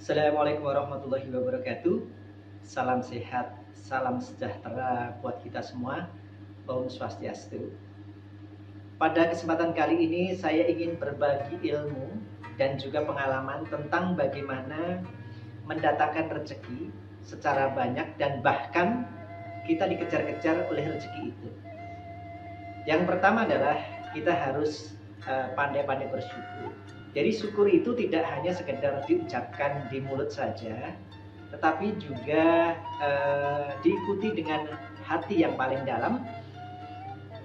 Assalamualaikum warahmatullahi wabarakatuh. Salam sehat, salam sejahtera buat kita semua. Om Swastiastu. Pada kesempatan kali ini saya ingin berbagi ilmu dan juga pengalaman tentang bagaimana mendatangkan rezeki secara banyak dan bahkan kita dikejar-kejar oleh rezeki itu. Yang pertama adalah kita harus pandai-pandai bersyukur. Jadi syukur itu tidak hanya sekedar diucapkan di mulut saja, tetapi juga diikuti dengan hati yang paling dalam.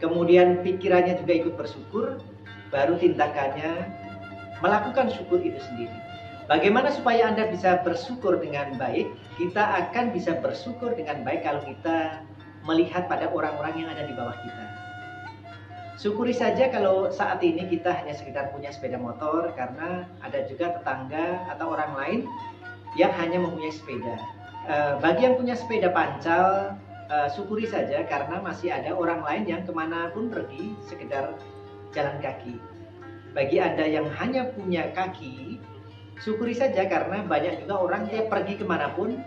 Kemudian pikirannya juga ikut bersyukur, baru tindakannya melakukan syukur itu sendiri. Bagaimana supaya Anda bisa bersyukur dengan baik? Kita akan bisa bersyukur dengan baik kalau kita melihat pada orang-orang yang ada di bawah kita. Syukuri saja kalau saat ini kita hanya sekedar punya sepeda motor, karena ada juga tetangga atau orang lain yang hanya mempunyai sepeda. Bagi yang punya sepeda pancal, syukuri saja karena masih ada orang lain yang kemanapun pergi sekedar jalan kaki. Bagi Anda yang hanya punya kaki, syukuri saja karena banyak juga orang yang pergi kemanapun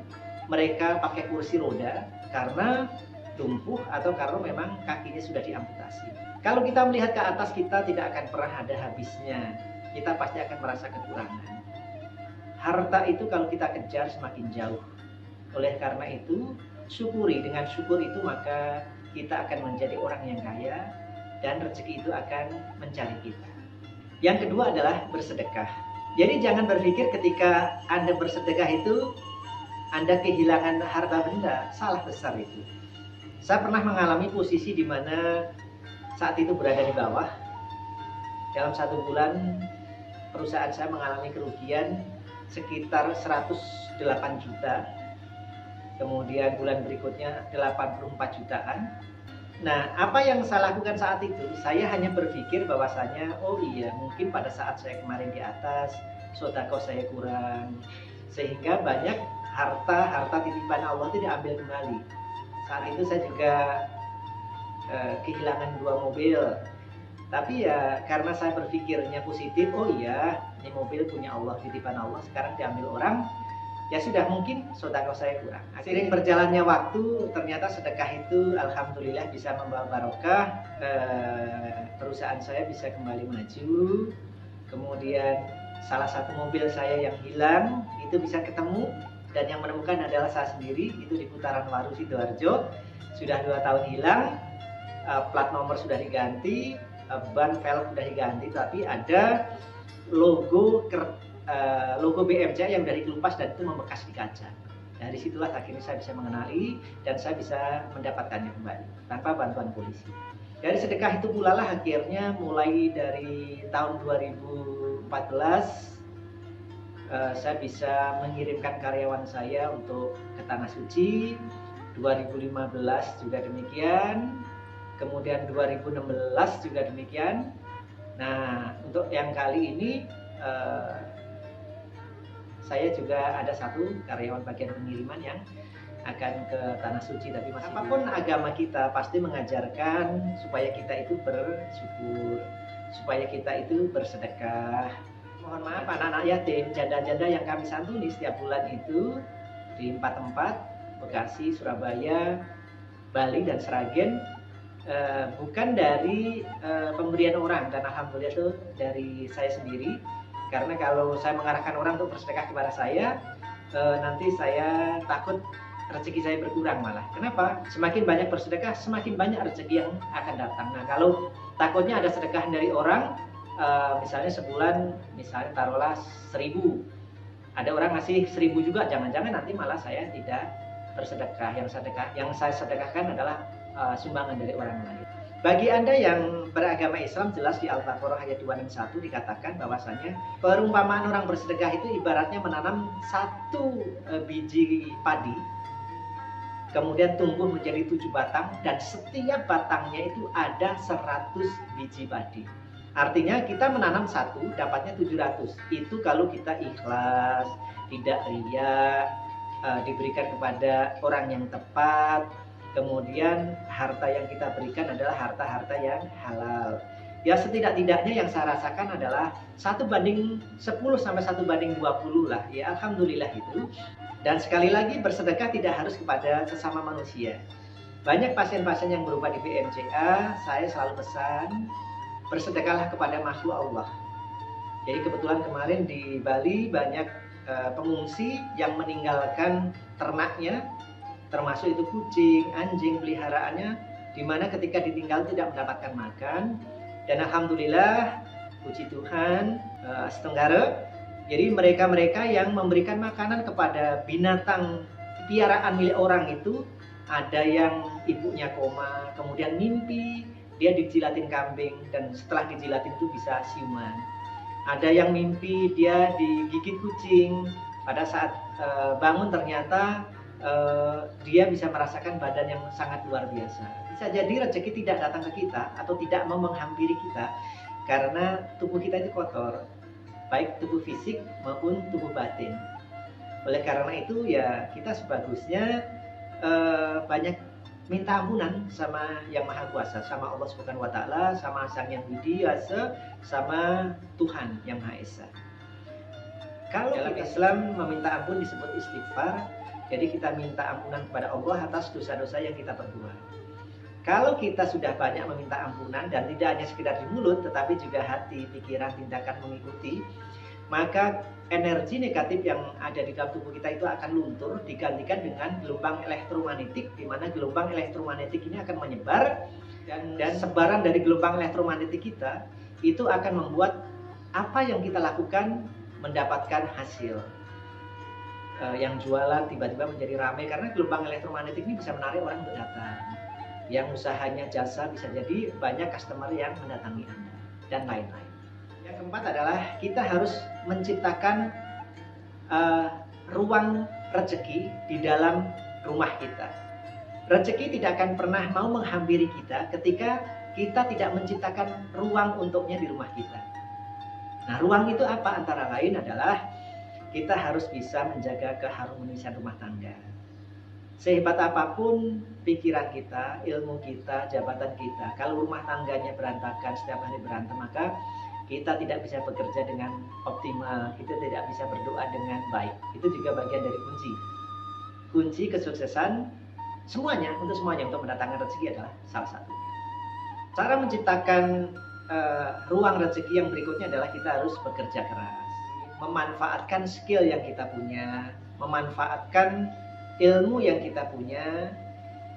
mereka pakai kursi roda karena lumpuh atau karena memang kakinya sudah diamputasi. Kalau kita melihat ke atas, kita tidak akan pernah ada habisnya. Kita pasti akan merasa kekurangan. Harta itu kalau kita kejar semakin jauh. Oleh karena itu, syukuri. Dengan syukur itu maka kita akan menjadi orang yang kaya dan rezeki itu akan mencari kita. Yang kedua adalah bersedekah. Jadi jangan berpikir ketika Anda bersedekah itu Anda kehilangan harta benda. Salah besar itu. Saya pernah mengalami posisi di mana saat itu berada di bawah. Dalam 1 bulan perusahaan saya mengalami kerugian sekitar 108 juta. Kemudian bulan berikutnya 84 jutaan. Nah, apa yang saya lakukan saat itu? Saya hanya berpikir bahwasanya, oh iya, mungkin pada saat saya kemarin di atas, sedekah saya kurang, sehingga banyak harta titipan Allah itu diambil kembali. Saat itu saya juga kehilangan 2 mobil, tapi ya karena saya berpikirnya positif, oh iya ini mobil punya Allah, titipan Allah, sekarang diambil orang, ya sudah, mungkin sedekah saya kurang. Seiring berjalannya waktu, ternyata sedekah itu alhamdulillah bisa membawa barokah, perusahaan saya bisa kembali maju. Kemudian salah satu mobil saya yang hilang itu bisa ketemu, dan yang menemukan adalah saya sendiri. Itu di Putaran Waru, Sidoarjo. Sudah 2 tahun hilang, plat nomor sudah diganti, ban velg sudah diganti, tapi ada logo BMJ yang dari kelupas dan itu membekas di kaca. Dari situlah akhirnya saya bisa mengenali dan saya bisa mendapatkannya kembali tanpa bantuan polisi. Dari sedekah itu pula lah akhirnya mulai dari tahun 2014 saya bisa mengirimkan karyawan saya untuk ke Tanah Suci. 2015 juga demikian. Kemudian 2016 juga demikian. Nah, untuk yang kali ini saya juga ada 1 karyawan bagian pengiriman yang akan ke Tanah Suci. Tapi apapun agama kita pasti mengajarkan supaya kita itu bersyukur, supaya kita itu bersedekah. Mohon maaf anak-anak yatim, janda-janda yang kami santuni setiap bulan itu di 4 tempat, Bekasi, Surabaya, Bali, dan Sragen. Bukan dari pemberian orang, dan alhamdulillah itu dari saya sendiri, karena kalau saya mengarahkan orang untuk bersedekah kepada saya, nanti saya takut rezeki saya berkurang malah. Kenapa? Semakin banyak bersedekah, semakin banyak rezeki yang akan datang. Nah, kalau takutnya ada sedekah dari orang, misalnya sebulan, misalnya taruhlah 1.000, ada orang ngasih 1.000 juga, jangan-jangan nanti malah saya tidak bersedekah. Yang saya sedekahkan adalah sumbangan dari orang lain. Bagi Anda yang beragama Islam, jelas di Al-Baqarah ayat 2 dan 1 dikatakan bahwasanya perumpamaan orang bersedekah itu ibaratnya menanam 1 biji padi, kemudian tumbuh menjadi 7 batang, dan setiap batangnya itu ada 100 biji padi. Artinya kita menanam 1 dapatnya 700. Itu kalau kita ikhlas, tidak riya, diberikan kepada orang yang tepat. Kemudian harta yang kita berikan adalah harta-harta yang halal. Ya setidak-tidaknya yang saya rasakan adalah 1:10 sampai 1:20 lah. Ya alhamdulillah itu. Dan sekali lagi bersedekah tidak harus kepada sesama manusia. Banyak pasien-pasien yang berobat di BMCA, saya selalu pesan bersedekahlah kepada makhluk Allah. Jadi kebetulan kemarin di Bali banyak pengungsi yang meninggalkan ternaknya, termasuk itu kucing, anjing peliharaannya, di mana ketika ditinggal tidak mendapatkan makan. Dan alhamdulillah, puji Tuhan, Setenggara, jadi mereka-mereka yang memberikan makanan kepada binatang piaraan milik orang itu, ada yang ibunya koma, kemudian mimpi dia dijilatin kambing dan setelah dijilatin itu bisa siuman. Ada yang mimpi dia digigit kucing, pada saat bangun ternyata dia bisa merasakan badan yang sangat luar biasa. Bisa jadi rezeki tidak datang ke kita atau tidak mau menghampiri kita karena tubuh kita itu kotor, baik tubuh fisik maupun tubuh batin. Oleh karena itu ya kita sebagusnya banyak minta ampunan sama Yang Maha Kuasa, sama Allah Subhanahu wa taala, sama Sang Yang Widi Wasa, sama Tuhan Yang Maha Esa. Kalau dalam Islam meminta ampun disebut istighfar, jadi kita minta ampunan kepada Allah atas dosa-dosa yang kita perbuat. Kalau kita sudah banyak meminta ampunan dan tidak hanya sekedar di mulut tetapi juga hati, pikiran, tindakan mengikuti, maka energi negatif yang ada di dalam tubuh kita itu akan luntur digantikan dengan gelombang elektromagnetik, di mana gelombang elektromagnetik ini akan menyebar dan sebaran dari gelombang elektromagnetik kita itu akan membuat apa yang kita lakukan mendapatkan hasil. Yang jualan tiba-tiba menjadi ramai karena gelombang elektromagnetik ini bisa menarik orang untuk datang. Yang usahanya jasa bisa jadi banyak customer yang mendatangi Anda dan lain-lain. Yang keempat adalah kita harus menciptakan ruang rezeki di dalam rumah kita. Rezeki tidak akan pernah mau menghampiri kita ketika kita tidak menciptakan ruang untuknya di rumah kita. Nah, ruang itu apa? Antara lain adalah kita harus bisa menjaga keharmonisan rumah tangga. Sehebat apapun pikiran kita, ilmu kita, jabatan kita, kalau rumah tangganya berantakan, setiap hari berantem, maka kita tidak bisa bekerja dengan optimal, kita tidak bisa berdoa dengan baik. Itu juga bagian dari kunci kesuksesan semuanya, untuk mendatangkan rezeki adalah salah satu. Cara menciptakan ruang rezeki yang berikutnya adalah kita harus bekerja keras, memanfaatkan skill yang kita punya, memanfaatkan ilmu yang kita punya,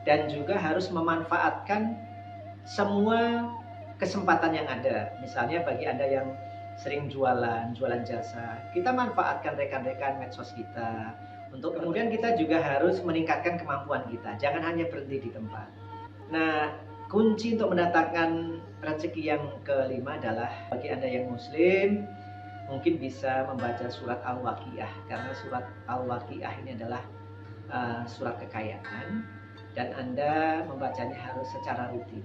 dan juga harus memanfaatkan semua kesempatan yang ada. Misalnya bagi Anda yang sering jualan jasa, kita manfaatkan rekan-rekan medsos kita untuk kemudian kita juga harus meningkatkan kemampuan kita. Jangan hanya berhenti di tempat. Nah, kunci untuk mendatangkan rezeki yang kelima adalah bagi Anda yang muslim mungkin bisa membaca surat Al-Waqiah, karena surat Al-Waqiah ini adalah surat kekayaan dan Anda membacanya harus secara rutin.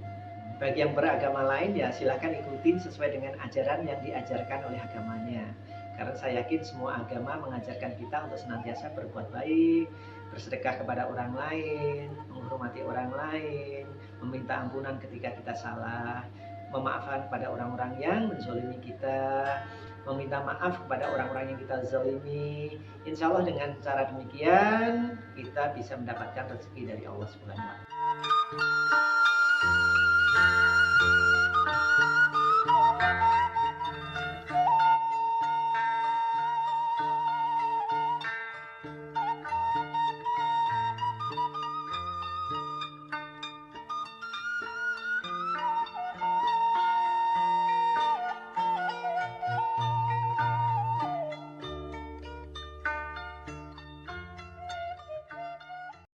Bagi yang beragama lain ya silahkan ikutin sesuai dengan ajaran yang diajarkan oleh agamanya. Karena saya yakin semua agama mengajarkan kita untuk senantiasa berbuat baik, bersedekah kepada orang lain, menghormati orang lain, meminta ampunan ketika kita salah, memaafkan kepada orang-orang yang menzalimi kita, meminta maaf kepada orang-orang yang kita zalimi. Insya Allah dengan cara demikian kita bisa mendapatkan rezeki dari Allah Subhanahu wa taala.